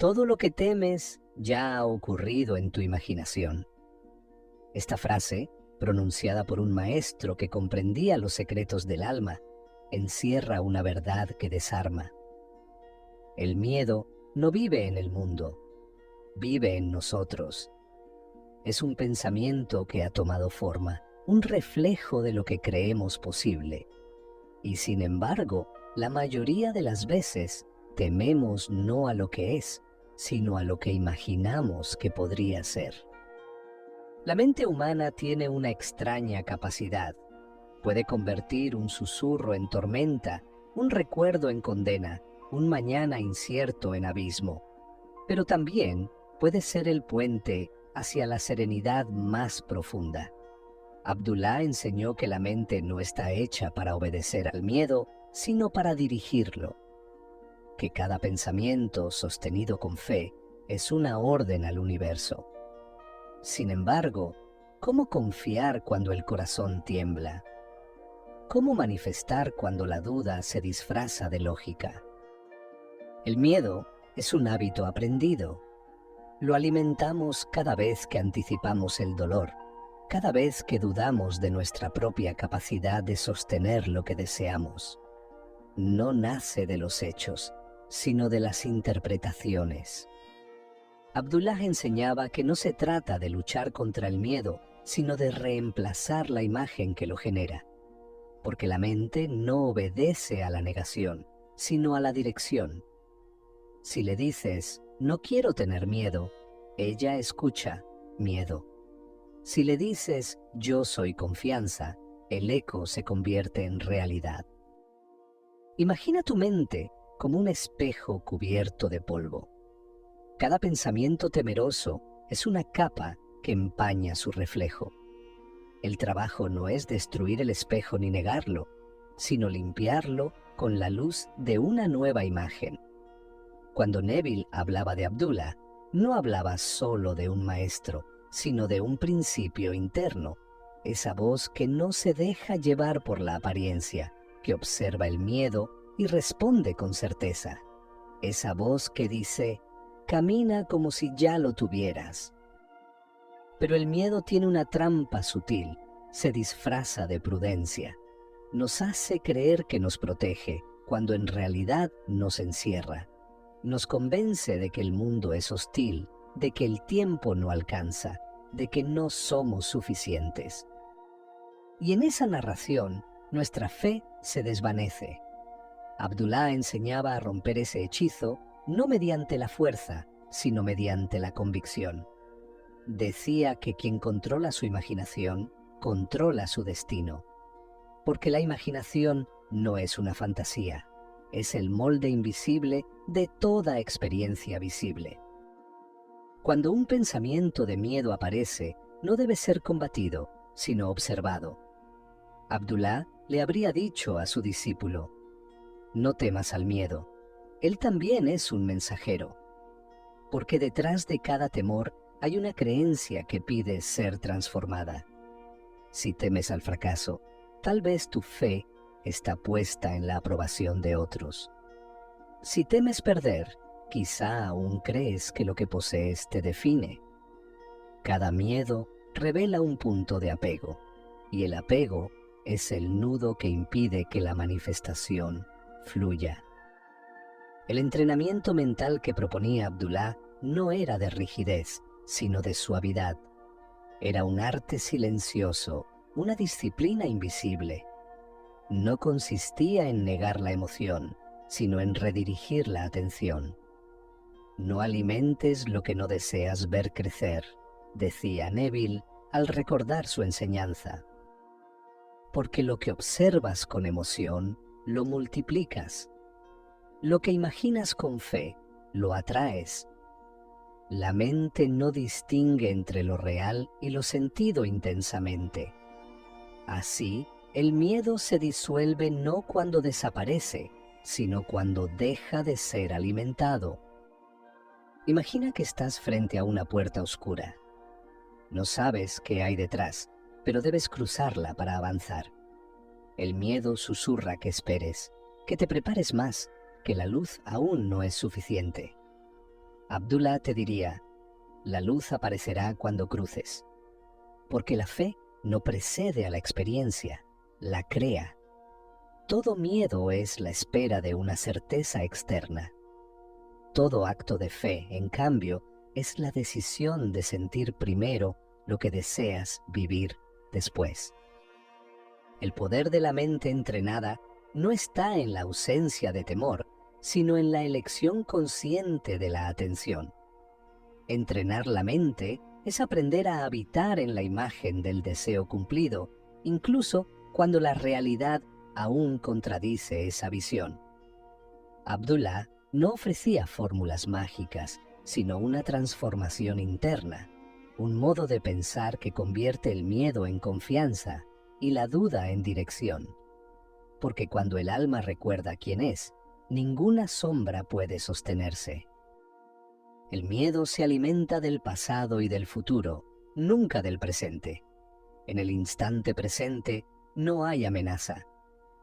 Todo lo que temes ya ha ocurrido en tu imaginación. Esta frase, pronunciada por un maestro que comprendía los secretos del alma, encierra una verdad que desarma. El miedo no vive en el mundo, vive en nosotros. Es un pensamiento que ha tomado forma, un reflejo de lo que creemos posible. Y sin embargo, la mayoría de las veces tememos no a lo que es, sino a lo que imaginamos que podría ser. La mente humana tiene una extraña capacidad. Puede convertir un susurro en tormenta, un recuerdo en condena, un mañana incierto en abismo. Pero también puede ser el puente hacia la serenidad más profunda. Abdullah enseñó que la mente no está hecha para obedecer al miedo, sino para dirigirlo. Que cada pensamiento sostenido con fe es una orden al universo. Sin embargo, ¿cómo confiar cuando el corazón tiembla? ¿Cómo manifestar cuando la duda se disfraza de lógica? El miedo es un hábito aprendido. Lo alimentamos cada vez que anticipamos el dolor, cada vez que dudamos de nuestra propia capacidad de sostener lo que deseamos. No nace de los hechos, sino de las interpretaciones. Abdullah enseñaba que no se trata de luchar contra el miedo, sino de reemplazar la imagen que lo genera. Porque la mente no obedece a la negación, sino a la dirección. Si le dices, no quiero tener miedo, ella escucha, miedo. Si le dices, yo soy confianza, el eco se convierte en realidad. Imagina tu mente como un espejo cubierto de polvo. Cada pensamiento temeroso es una capa que empaña su reflejo. El trabajo no es destruir el espejo ni negarlo, sino limpiarlo con la luz de una nueva imagen. Cuando Neville hablaba de Abdullah, no hablaba solo de un maestro, sino de un principio interno, esa voz que no se deja llevar por la apariencia, que observa el miedo y responde con certeza. Esa voz que dice, camina como si ya lo tuvieras. Pero el miedo tiene una trampa sutil, se disfraza de prudencia. Nos hace creer que nos protege, cuando en realidad nos encierra. Nos convence de que el mundo es hostil, de que el tiempo no alcanza, de que no somos suficientes. Y en esa narración, nuestra fe se desvanece. Abdullah enseñaba a romper ese hechizo no mediante la fuerza, sino mediante la convicción. Decía que quien controla su imaginación, controla su destino. Porque la imaginación no es una fantasía, es el molde invisible de toda experiencia visible. Cuando un pensamiento de miedo aparece, no debe ser combatido, sino observado. Abdullah le habría dicho a su discípulo, no temas al miedo, él también es un mensajero. Porque detrás de cada temor hay una creencia que pide ser transformada. Si temes al fracaso, tal vez tu fe está puesta en la aprobación de otros. Si temes perder, quizá aún crees que lo que posees te define. Cada miedo revela un punto de apego, y el apego es el nudo que impide que la manifestación fluya. El entrenamiento mental que proponía Abdullah no era de rigidez, sino de suavidad. Era un arte silencioso, una disciplina invisible. No consistía en negar la emoción, sino en redirigir la atención. No alimentes lo que no deseas ver crecer, decía Neville al recordar su enseñanza. Porque lo que observas con emoción, lo multiplicas. Lo que imaginas con fe, lo atraes. La mente no distingue entre lo real y lo sentido intensamente. Así, el miedo se disuelve no cuando desaparece, sino cuando deja de ser alimentado. Imagina que estás frente a una puerta oscura. No sabes qué hay detrás, pero debes cruzarla para avanzar. El miedo susurra que esperes, que te prepares más, que la luz aún no es suficiente. Abdullah te diría: la luz aparecerá cuando cruces, porque la fe no precede a la experiencia, la crea. Todo miedo es la espera de una certeza externa. Todo acto de fe, en cambio, es la decisión de sentir primero lo que deseas vivir después. El poder de la mente entrenada no está en la ausencia de temor, sino en la elección consciente de la atención. Entrenar la mente es aprender a habitar en la imagen del deseo cumplido, incluso cuando la realidad aún contradice esa visión. Abdullah no ofrecía fórmulas mágicas, sino una transformación interna, un modo de pensar que convierte el miedo en confianza y la duda en dirección. Porque cuando el alma recuerda quién es, ninguna sombra puede sostenerse. El miedo se alimenta del pasado y del futuro, nunca del presente. En el instante presente no hay amenaza,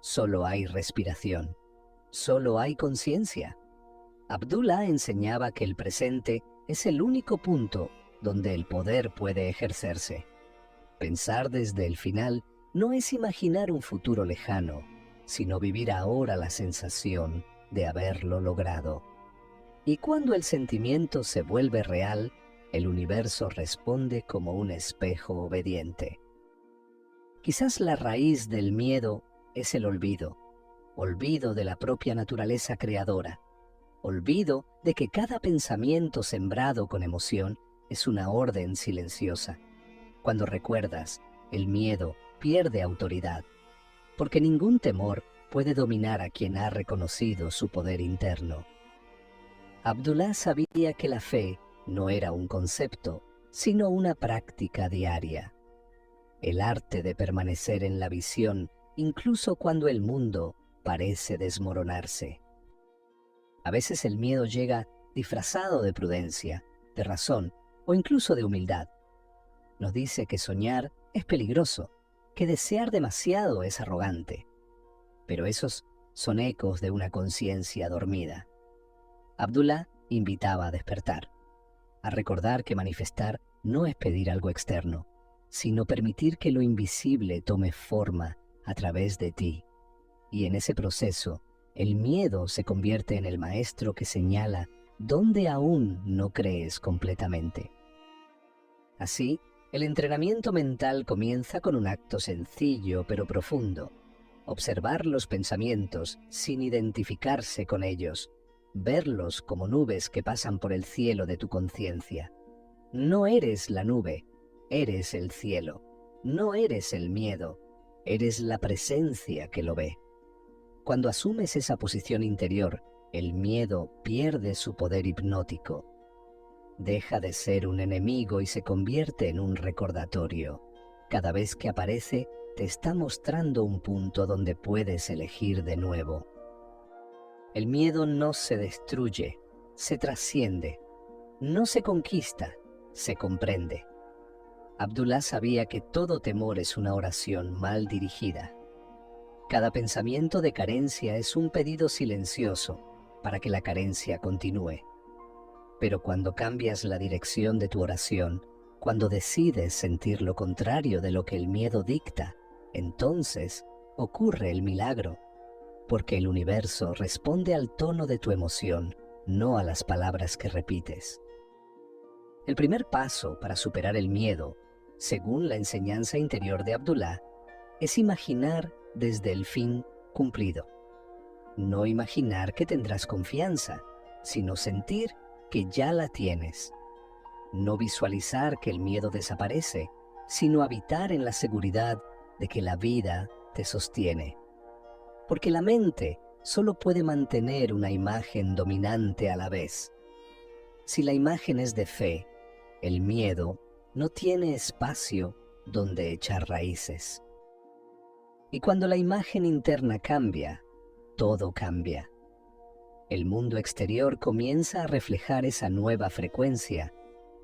solo hay respiración, solo hay conciencia. Abdullah enseñaba que el presente es el único punto donde el poder puede ejercerse. Pensar desde el final no es imaginar un futuro lejano, sino vivir ahora la sensación de haberlo logrado. Y cuando el sentimiento se vuelve real, el universo responde como un espejo obediente. Quizás la raíz del miedo es el olvido de la propia naturaleza creadora, olvido de que cada pensamiento sembrado con emoción es una orden silenciosa. Cuando recuerdas, el miedo pierde autoridad, porque ningún temor puede dominar a quien ha reconocido su poder interno. Abdullah sabía que la fe no era un concepto, sino una práctica diaria. El arte de permanecer en la visión, incluso cuando el mundo parece desmoronarse. A veces el miedo llega disfrazado de prudencia, de razón o incluso de humildad. Nos dice que soñar es peligroso, que desear demasiado es arrogante. Pero esos son ecos de una conciencia dormida. Abdullah invitaba a despertar, a recordar que manifestar no es pedir algo externo, sino permitir que lo invisible tome forma a través de ti. Y en ese proceso, el miedo se convierte en el maestro que señala dónde aún no crees completamente. Así, el entrenamiento mental comienza con un acto sencillo pero profundo: observar los pensamientos sin identificarse con ellos, verlos como nubes que pasan por el cielo de tu conciencia. No eres la nube, eres el cielo. No eres el miedo, eres la presencia que lo ve. Cuando asumes esa posición interior, el miedo pierde su poder hipnótico. Deja de ser un enemigo y se convierte en un recordatorio. Cada vez que aparece, te está mostrando un punto donde puedes elegir de nuevo. El miedo no se destruye, se trasciende. No se conquista, se comprende. Abdullah sabía que todo temor es una oración mal dirigida. Cada pensamiento de carencia es un pedido silencioso para que la carencia continúe. Pero cuando cambias la dirección de tu oración, cuando decides sentir lo contrario de lo que el miedo dicta, entonces ocurre el milagro, porque el universo responde al tono de tu emoción, no a las palabras que repites. El primer paso para superar el miedo, según la enseñanza interior de Abdullah, es imaginar desde el fin cumplido. No imaginar que tendrás confianza, sino sentir que ya la tienes. No visualizar que el miedo desaparece, sino habitar en la seguridad de que la vida te sostiene. Porque la mente solo puede mantener una imagen dominante a la vez. Si la imagen es de fe, el miedo no tiene espacio donde echar raíces. Y cuando la imagen interna cambia, todo cambia. El mundo exterior comienza a reflejar esa nueva frecuencia,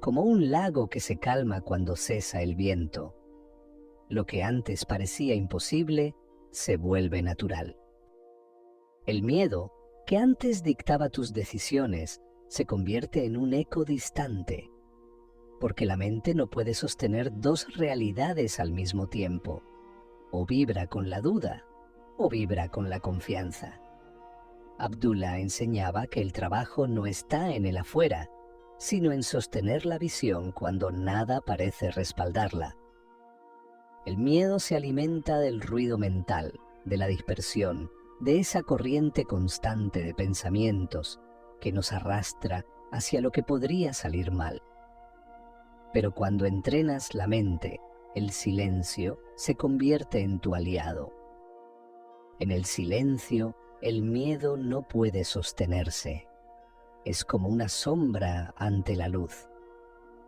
como un lago que se calma cuando cesa el viento. Lo que antes parecía imposible se vuelve natural. El miedo, que antes dictaba tus decisiones, se convierte en un eco distante, porque la mente no puede sostener dos realidades al mismo tiempo. O vibra con la duda, o vibra con la confianza. Abdullah enseñaba que el trabajo no está en el afuera, sino en sostener la visión cuando nada parece respaldarla. El miedo se alimenta del ruido mental, de la dispersión, de esa corriente constante de pensamientos que nos arrastra hacia lo que podría salir mal. Pero cuando entrenas la mente, el silencio se convierte en tu aliado. En el silencio, el miedo no puede sostenerse. Es como una sombra ante la luz.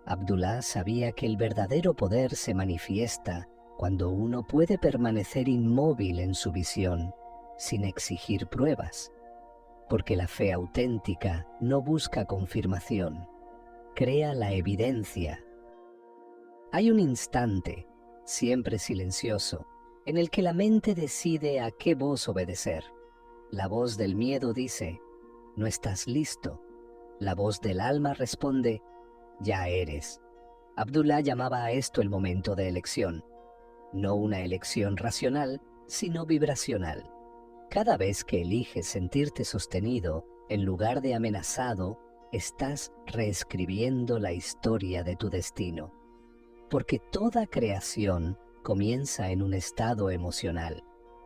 Abdullah sabía que el verdadero poder se manifiesta cuando uno puede permanecer inmóvil en su visión, sin exigir pruebas, porque la fe auténtica no busca confirmación, crea la evidencia. Hay un instante, siempre silencioso, en el que la mente decide a qué voz obedecer. La voz del miedo dice, no estás listo. La voz del alma responde, ya eres. Abdullah llamaba a esto el momento de elección. No una elección racional, sino vibracional. Cada vez que eliges sentirte sostenido en lugar de amenazado, estás reescribiendo la historia de tu destino. Porque toda creación comienza en un estado emocional,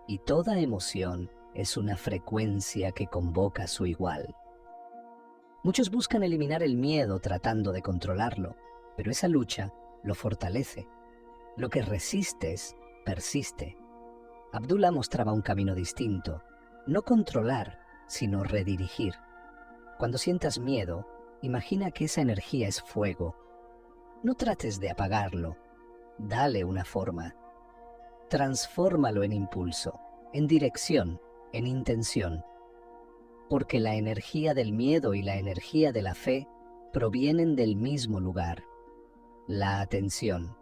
y toda emoción es una frecuencia que convoca su igual. Muchos buscan eliminar el miedo tratando de controlarlo, pero esa lucha lo fortalece. Lo que resistes, persiste. Abdullah mostraba un camino distinto, no controlar, sino redirigir. Cuando sientas miedo, imagina que esa energía es fuego. No trates de apagarlo, dale una forma. Transfórmalo en impulso, en dirección, en intención. Porque la energía del miedo y la energía de la fe provienen del mismo lugar, la atención.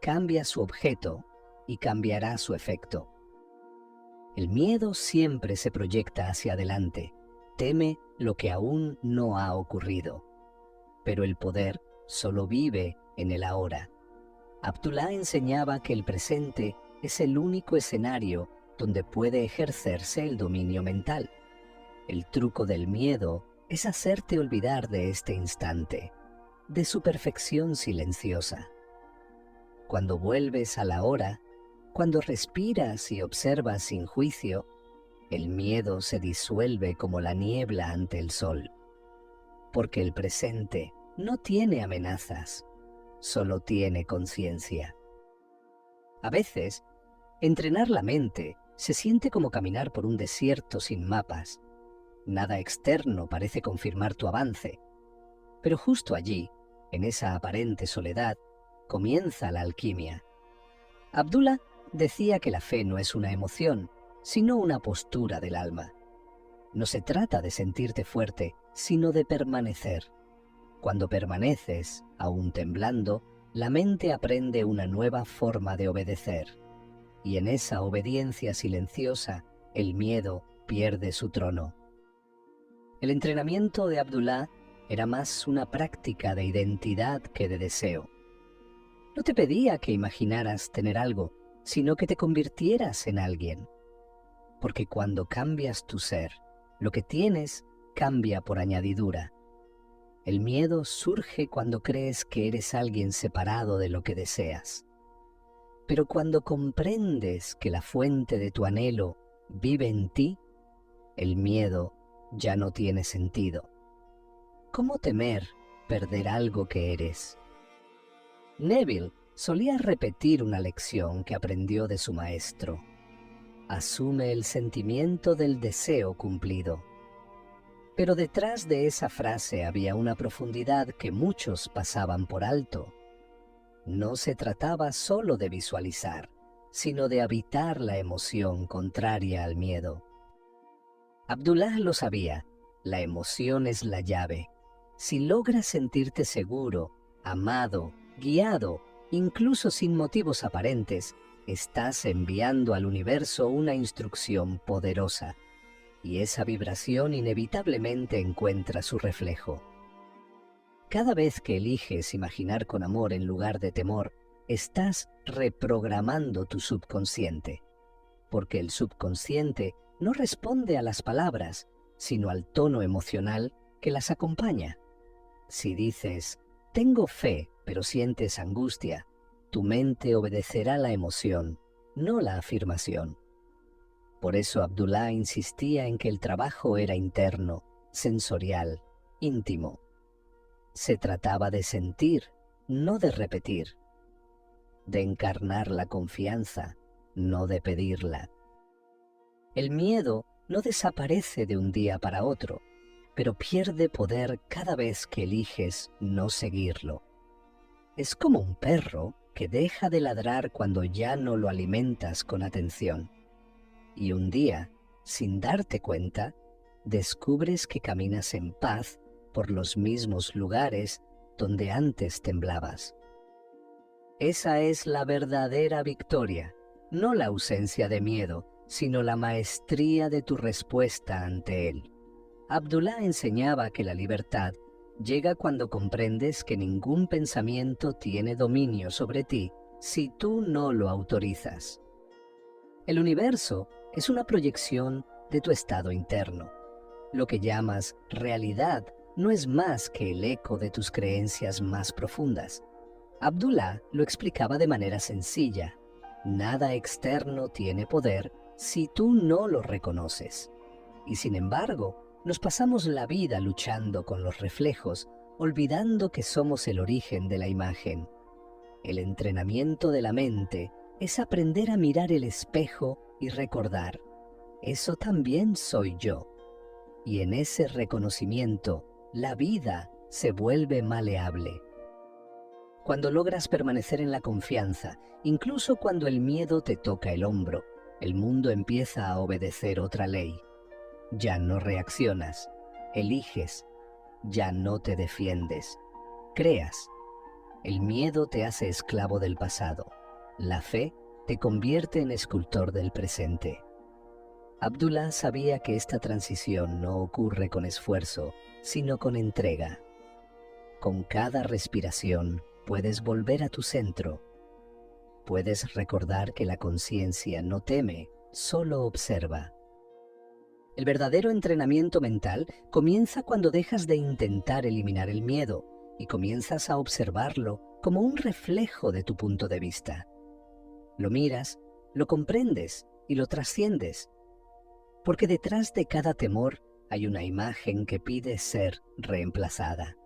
Cambia su objeto y cambiará su efecto. El miedo siempre se proyecta hacia adelante, teme lo que aún no ha ocurrido. Pero el poder solo vive en el ahora. Abdullah enseñaba que el presente es el único escenario donde puede ejercerse el dominio mental. El truco del miedo es hacerte olvidar de este instante, de su perfección silenciosa. Cuando vuelves a la hora, cuando respiras y observas sin juicio, el miedo se disuelve como la niebla ante el sol. Porque el presente no tiene amenazas, solo tiene conciencia. A veces, entrenar la mente se siente como caminar por un desierto sin mapas. Nada externo parece confirmar tu avance, pero justo allí, en esa aparente soledad, comienza la alquimia. Abdullah decía que la fe no es una emoción, sino una postura del alma. No se trata de sentirte fuerte, sino de permanecer. Cuando permaneces, aún temblando, la mente aprende una nueva forma de obedecer. Y en esa obediencia silenciosa, el miedo pierde su trono. El entrenamiento de Abdullah era más una práctica de identidad que de deseo. No te pedía que imaginaras tener algo, sino que te convirtieras en alguien. Porque cuando cambias tu ser, lo que tienes cambia por añadidura. El miedo surge cuando crees que eres alguien separado de lo que deseas. Pero cuando comprendes que la fuente de tu anhelo vive en ti, el miedo ya no tiene sentido. ¿Cómo temer perder algo que eres? Neville solía repetir una lección que aprendió de su maestro. Asume el sentimiento del deseo cumplido. Pero detrás de esa frase había una profundidad que muchos pasaban por alto. No se trataba solo de visualizar, sino de habitar la emoción contraria al miedo. Abdullah lo sabía, la emoción es la llave. Si logras sentirte seguro, amado, guiado, incluso sin motivos aparentes, estás enviando al universo una instrucción poderosa. y esa vibración inevitablemente encuentra su reflejo. Cada vez que eliges imaginar con amor en lugar de temor, estás reprogramando tu subconsciente, porque el subconsciente no responde a las palabras, sino al tono emocional que las acompaña. Si dices, tengo fe, pero sientes angustia, tu mente obedecerá la emoción, no la afirmación. Por eso Abdullah insistía en que el trabajo era interno, sensorial, íntimo. Se trataba de sentir, no de repetir, de encarnar la confianza, no de pedirla. El miedo no desaparece de un día para otro, pero pierde poder cada vez que eliges no seguirlo. Es como un perro que deja de ladrar cuando ya no lo alimentas con atención. Y un día, sin darte cuenta, descubres que caminas en paz por los mismos lugares donde antes temblabas. Esa es la verdadera victoria, no la ausencia de miedo, sino la maestría de tu respuesta ante él. Abdullah enseñaba que la libertad llega cuando comprendes que ningún pensamiento tiene dominio sobre ti si tú no lo autorizas. El universo es una proyección de tu estado interno. Lo que llamas realidad no es más que el eco de tus creencias más profundas. Abdullah lo explicaba de manera sencilla. Nada externo tiene poder si tú no lo reconoces. Y sin embargo, nos pasamos la vida luchando con los reflejos, olvidando que somos el origen de la imagen. El entrenamiento de la mente es aprender a mirar el espejo y recordar, eso también soy yo. Y en ese reconocimiento, la vida se vuelve maleable. Cuando logras permanecer en la confianza, incluso cuando el miedo te toca el hombro, el mundo empieza a obedecer otra ley. Ya no reaccionas, eliges, ya no te defiendes, creas. El miedo te hace esclavo del pasado, la fe te convierte en escultor del presente. Abdullah sabía que esta transición no ocurre con esfuerzo, sino con entrega. Con cada respiración puedes volver a tu centro. Puedes recordar que la conciencia no teme, solo observa. El verdadero entrenamiento mental comienza cuando dejas de intentar eliminar el miedo y comienzas a observarlo como un reflejo de tu punto de vista. Lo miras, lo comprendes y lo trasciendes, porque detrás de cada temor hay una imagen que pide ser reemplazada.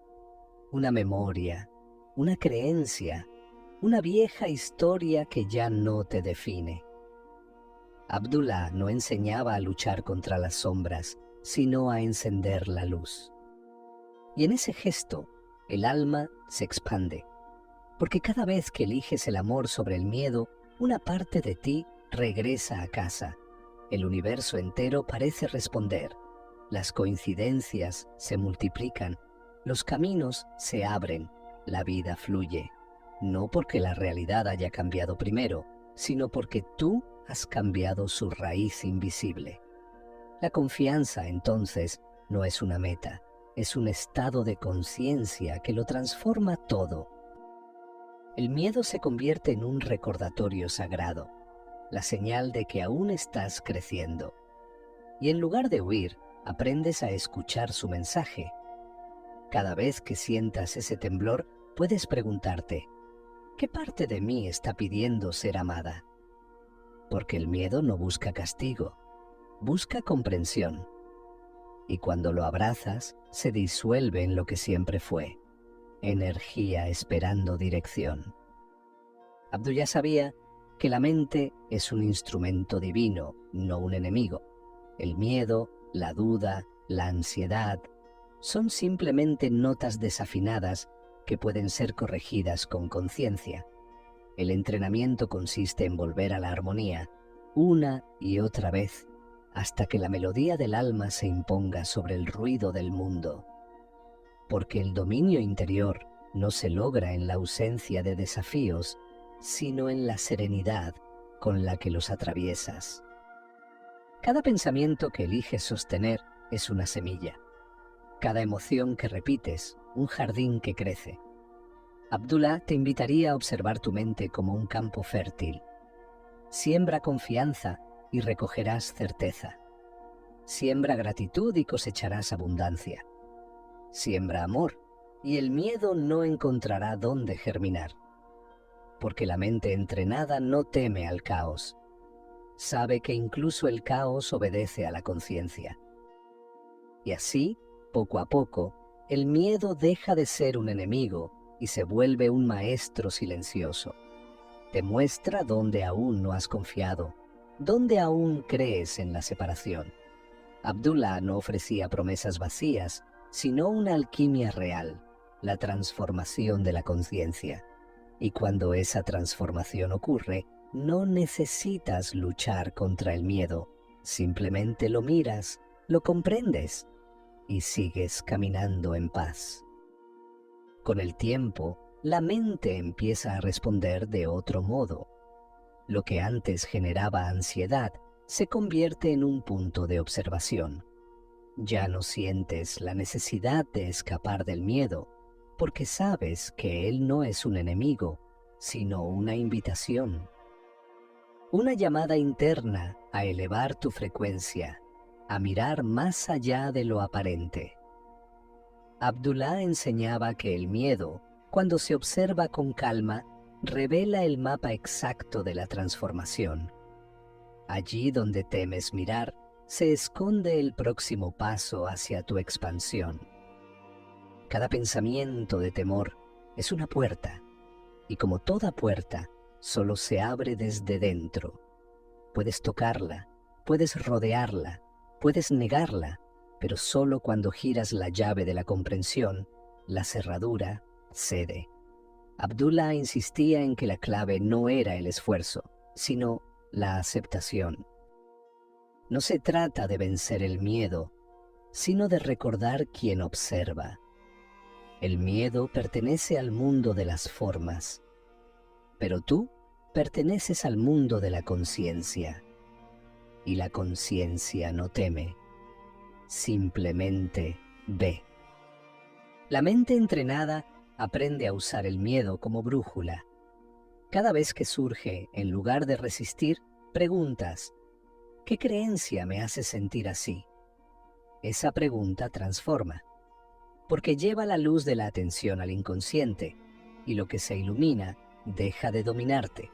Una memoria, una creencia, una vieja historia que ya no te define. Abdullah no enseñaba a luchar contra las sombras, sino a encender la luz. Y en ese gesto, el alma se expande, porque cada vez que eliges el amor sobre el miedo, una parte de ti regresa a casa. El universo entero parece responder. Las coincidencias se multiplican, los caminos se abren, la vida fluye. No porque la realidad haya cambiado primero, sino porque tú has cambiado su raíz invisible. La confianza, entonces, no es una meta, es un estado de conciencia que lo transforma todo. El miedo se convierte en un recordatorio sagrado, la señal de que aún estás creciendo. Y en lugar de huir, aprendes a escuchar su mensaje. Cada vez que sientas ese temblor, puedes preguntarte, ¿qué parte de mí está pidiendo ser amada? Porque el miedo no busca castigo, busca comprensión. Y cuando lo abrazas, se disuelve en lo que siempre fue, energía esperando dirección. Abdullah sabía que la mente es un instrumento divino, no un enemigo. El miedo, la duda, la ansiedad, son simplemente notas desafinadas que pueden ser corregidas con conciencia. El entrenamiento consiste en volver a la armonía, una y otra vez, hasta que la melodía del alma se imponga sobre el ruido del mundo. Porque el dominio interior no se logra en la ausencia de desafíos, sino en la serenidad con la que los atraviesas. Cada pensamiento que eliges sostener es una semilla. Cada emoción que repites, un jardín que crece. Abdullah te invitaría a observar tu mente como un campo fértil. Siembra confianza y recogerás certeza. Siembra gratitud y cosecharás abundancia. Siembra amor y el miedo no encontrará dónde germinar. Porque la mente entrenada no teme al caos. Sabe que incluso el caos obedece a la conciencia. Y así, poco a poco, el miedo deja de ser un enemigo y se vuelve un maestro silencioso. Te muestra dónde aún no has confiado, dónde aún crees en la separación. Abdullah no ofrecía promesas vacías, sino una alquimia real, la transformación de la conciencia. Y cuando esa transformación ocurre, no necesitas luchar contra el miedo, simplemente lo miras, lo comprendes y sigues caminando en paz. Con el tiempo, la mente empieza a responder de otro modo. Lo que antes generaba ansiedad se convierte en un punto de observación. Ya no sientes la necesidad de escapar del miedo, porque sabes que él no es un enemigo, sino una invitación. Una llamada interna a elevar tu frecuencia, a mirar más allá de lo aparente. Abdullah enseñaba que el miedo, cuando se observa con calma, revela el mapa exacto de la transformación. Allí donde temes mirar, se esconde el próximo paso hacia tu expansión. Cada pensamiento de temor es una puerta, y como toda puerta, solo se abre desde dentro. Puedes tocarla, puedes rodearla, puedes negarla, pero solo cuando giras la llave de la comprensión, la cerradura cede. Abdullah insistía en que la clave no era el esfuerzo, sino la aceptación. No se trata de vencer el miedo, sino de recordar quién observa. El miedo pertenece al mundo de las formas, pero tú perteneces al mundo de la conciencia. Y la conciencia no teme, simplemente ve. La mente entrenada aprende a usar el miedo como brújula. Cada vez que surge, en lugar de resistir, preguntas: ¿qué creencia me hace sentir así? Esa pregunta transforma, porque lleva la luz de la atención al inconsciente, y lo que se ilumina deja de dominarte.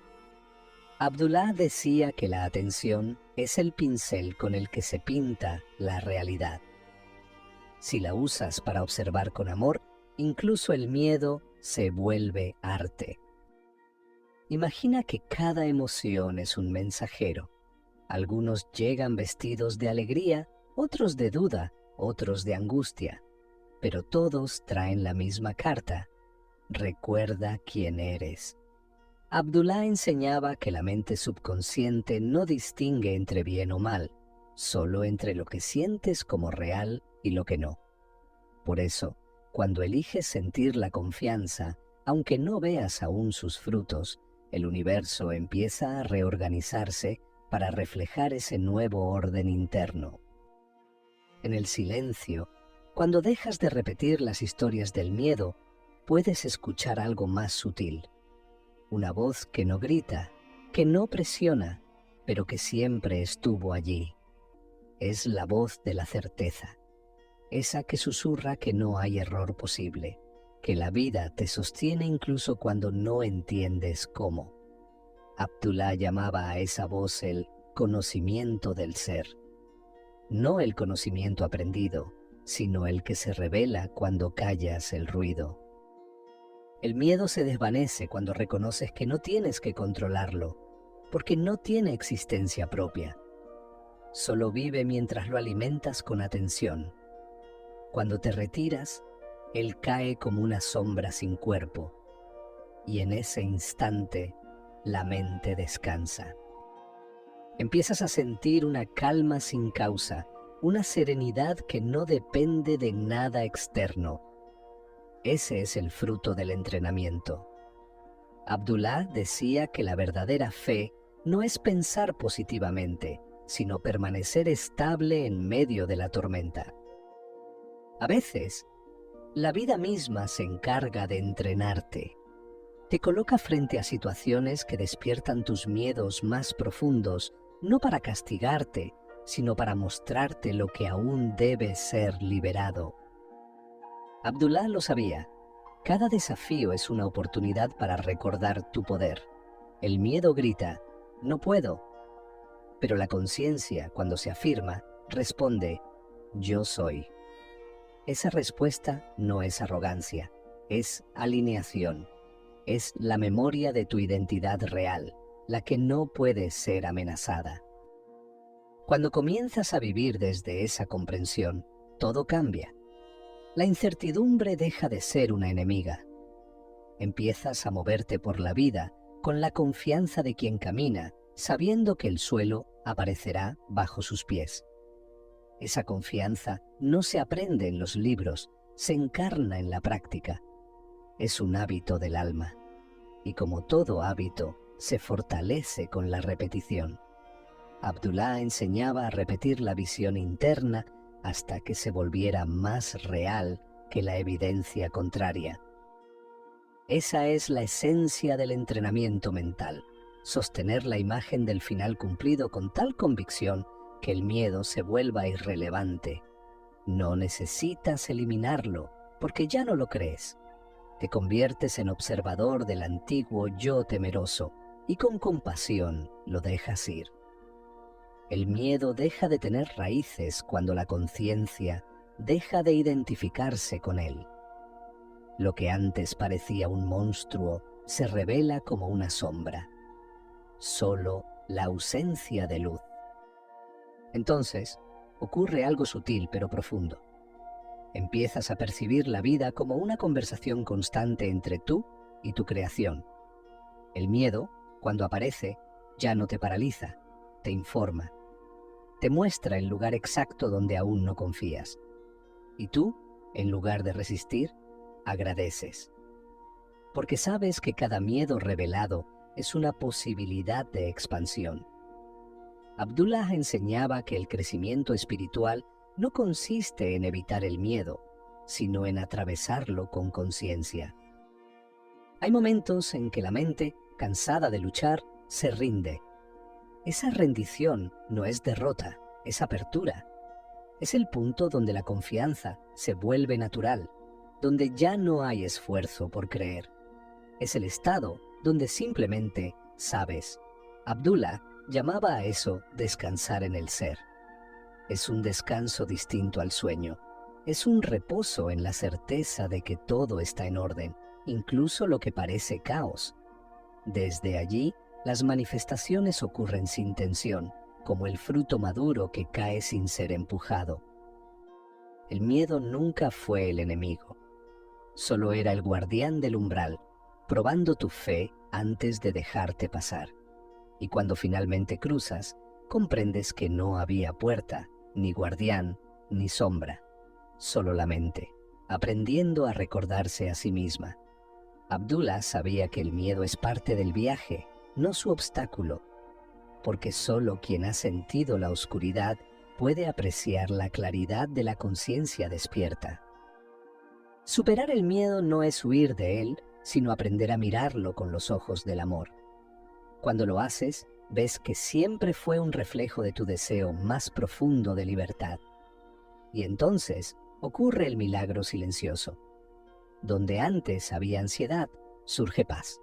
Abdullah decía que la atención es el pincel con el que se pinta la realidad. Si la usas para observar con amor, incluso el miedo se vuelve arte. Imagina que cada emoción es un mensajero. Algunos llegan vestidos de alegría, otros de duda, otros de angustia, pero todos traen la misma carta: recuerda quién eres. Abdullah enseñaba que la mente subconsciente no distingue entre bien o mal, solo entre lo que sientes como real y lo que no. Por eso, cuando eliges sentir la confianza, aunque no veas aún sus frutos, el universo empieza a reorganizarse para reflejar ese nuevo orden interno. En el silencio, cuando dejas de repetir las historias del miedo, puedes escuchar algo más sutil. Una voz que no grita, que no presiona, pero que siempre estuvo allí. Es la voz de la certeza, esa que susurra que no hay error posible, que la vida te sostiene incluso cuando no entiendes cómo. Abdullah llamaba a esa voz el conocimiento del ser. No el conocimiento aprendido, sino el que se revela cuando callas el ruido. El miedo se desvanece cuando reconoces que no tienes que controlarlo, porque no tiene existencia propia. Solo vive mientras lo alimentas con atención. Cuando te retiras, él cae como una sombra sin cuerpo, y en ese instante la mente descansa. Empiezas a sentir una calma sin causa, una serenidad que no depende de nada externo. Ese es el fruto del entrenamiento. Abdullah decía que la verdadera fe no es pensar positivamente, sino permanecer estable en medio de la tormenta. A veces, la vida misma se encarga de entrenarte. Te coloca frente a situaciones que despiertan tus miedos más profundos, no para castigarte, sino para mostrarte lo que aún debe ser liberado. Abdullah lo sabía. Cada desafío es una oportunidad para recordar tu poder. El miedo grita, no puedo. Pero la conciencia, cuando se afirma, responde, yo soy. Esa respuesta no es arrogancia, es alineación. Es la memoria de tu identidad real, la que no puede ser amenazada. Cuando comienzas a vivir desde esa comprensión, todo cambia. La incertidumbre deja de ser una enemiga. Empiezas a moverte por la vida con la confianza de quien camina, sabiendo que el suelo aparecerá bajo sus pies. Esa confianza no se aprende en los libros, se encarna en la práctica. Es un hábito del alma, y como todo hábito, se fortalece con la repetición. Abdullah enseñaba a repetir la visión interna hasta que se volviera más real que la evidencia contraria. Esa es la esencia del entrenamiento mental, sostener la imagen del final cumplido con tal convicción que el miedo se vuelva irrelevante. No necesitas eliminarlo, porque ya no lo crees. Te conviertes en observador del antiguo yo temeroso y con compasión lo dejas ir. El miedo deja de tener raíces cuando la conciencia deja de identificarse con él. Lo que antes parecía un monstruo se revela como una sombra. Solo la ausencia de luz. Entonces, ocurre algo sutil pero profundo. Empiezas a percibir la vida como una conversación constante entre tú y tu creación. El miedo, cuando aparece, ya no te paraliza, te informa. Te muestra el lugar exacto donde aún no confías. Y tú, en lugar de resistir, agradeces. Porque sabes que cada miedo revelado es una posibilidad de expansión. Abdullah enseñaba que el crecimiento espiritual no consiste en evitar el miedo, sino en atravesarlo con conciencia. Hay momentos en que la mente, cansada de luchar, se rinde. Esa rendición no es derrota, es apertura. Es el punto donde la confianza se vuelve natural, donde ya no hay esfuerzo por creer. Es el estado donde simplemente sabes. Abdullah llamaba a eso descansar en el ser. Es un descanso distinto al sueño. Es un reposo en la certeza de que todo está en orden, incluso lo que parece caos. Desde allí, las manifestaciones ocurren sin tensión, como el fruto maduro que cae sin ser empujado. El miedo nunca fue el enemigo. Solo era el guardián del umbral, probando tu fe antes de dejarte pasar. Y cuando finalmente cruzas, comprendes que no había puerta, ni guardián, ni sombra, solo la mente, aprendiendo a recordarse a sí misma. Abdullah sabía que el miedo es parte del viaje, no su obstáculo, porque solo quien ha sentido la oscuridad puede apreciar la claridad de la conciencia despierta. Superar el miedo no es huir de él, sino aprender a mirarlo con los ojos del amor. Cuando lo haces, ves que siempre fue un reflejo de tu deseo más profundo de libertad. Y entonces ocurre el milagro silencioso. Donde antes había ansiedad, surge paz.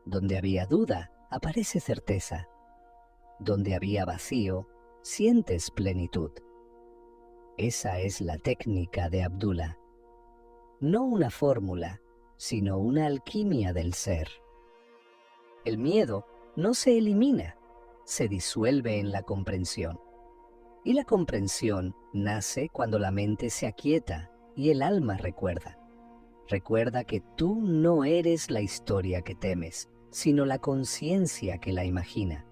Donde había duda, aparece certeza. Donde había vacío, sientes plenitud. Esa es la técnica de Abdullah. No una fórmula, sino una alquimia del ser. El miedo no se elimina, se disuelve en la comprensión. Y la comprensión nace cuando la mente se aquieta y el alma recuerda. Recuerda que tú no eres la historia que temes, sino la conciencia que la imagina.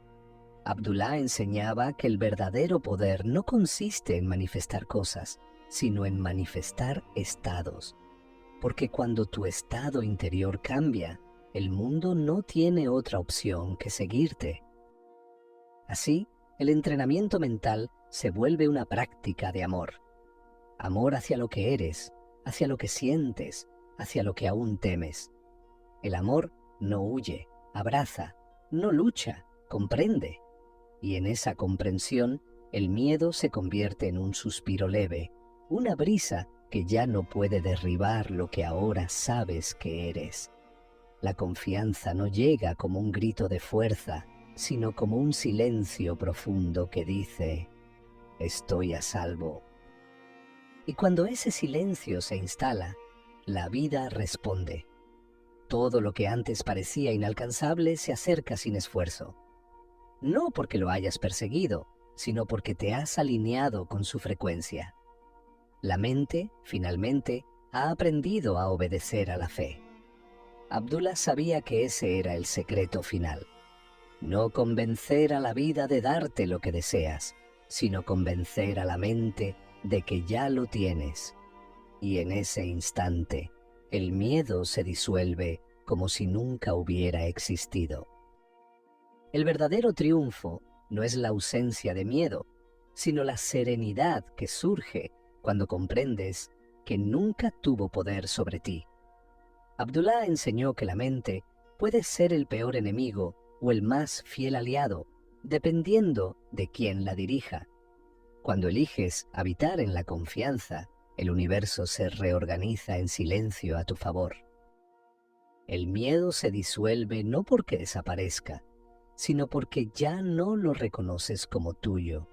Abdullah enseñaba que el verdadero poder no consiste en manifestar cosas, sino en manifestar estados. Porque cuando tu estado interior cambia, el mundo no tiene otra opción que seguirte. Así, el entrenamiento mental se vuelve una práctica de amor. Amor hacia lo que eres, hacia lo que sientes, hacia lo que aún temes. El amor no huye, abraza, no lucha, comprende. Y en esa comprensión, el miedo se convierte en un suspiro leve, una brisa que ya no puede derribar lo que ahora sabes que eres. La confianza no llega como un grito de fuerza, sino como un silencio profundo que dice: estoy a salvo. Y cuando ese silencio se instala, la vida responde. Todo lo que antes parecía inalcanzable se acerca sin esfuerzo. No porque lo hayas perseguido, sino porque te has alineado con su frecuencia. La mente, finalmente, ha aprendido a obedecer a la fe. Abdullah sabía que ese era el secreto final. No convencer a la vida de darte lo que deseas, sino convencer a la mente de que ya lo tienes. Y en ese instante, el miedo se disuelve como si nunca hubiera existido. El verdadero triunfo no es la ausencia de miedo, sino la serenidad que surge cuando comprendes que nunca tuvo poder sobre ti. Abdullah enseñó que la mente puede ser el peor enemigo o el más fiel aliado, dependiendo de quién la dirija. Cuando eliges habitar en la confianza, el universo se reorganiza en silencio a tu favor. El miedo se disuelve no porque desaparezca, sino porque ya no lo reconoces como tuyo.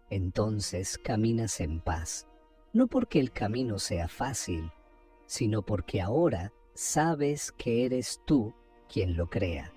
Entonces caminas en paz, no porque el camino sea fácil, sino porque ahora sabes que eres tú quien lo crea.